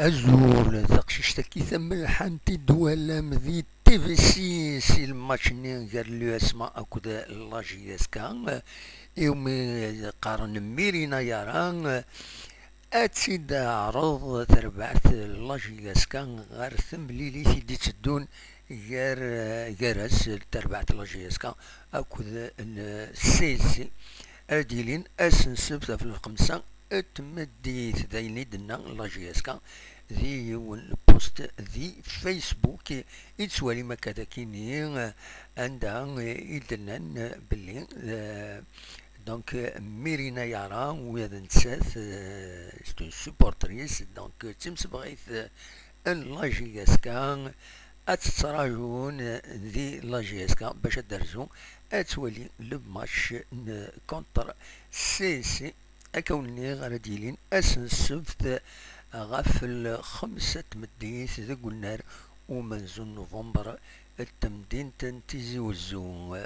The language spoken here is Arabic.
أزول تقشيشتكي ثم الحانتي دولا مذي تي في سي سي الماتش نينجر لو اسماء أكود لاجي اسكان يومي قارن ميرينا ياران أتسيد عرض تربعت لاجي اسكان غير ثمليلي سيدي تدون غير غيرس تربعت لاجي اسكان أكود السيسي أديلين أسنسب في الخمسة اتمديت دايني دنا لاجي اسكان ذي البوست ذي فيسبوك يتسوالي ما كذا كيني عندها يدنان بلي دونك ميرينا يارا ويا نسات ستون سوبورتريس دونك تمس بغيت ان لاجي اسكان اتتراجون ذي لاجي اسكان باش درزو اتولي لو ماتش كونتر سي سي اكوني غاديلين اسنسفت غف الخمسة مديث ذي قلنا ومنزل نوفمبر التمدين تنتيزي والزوم.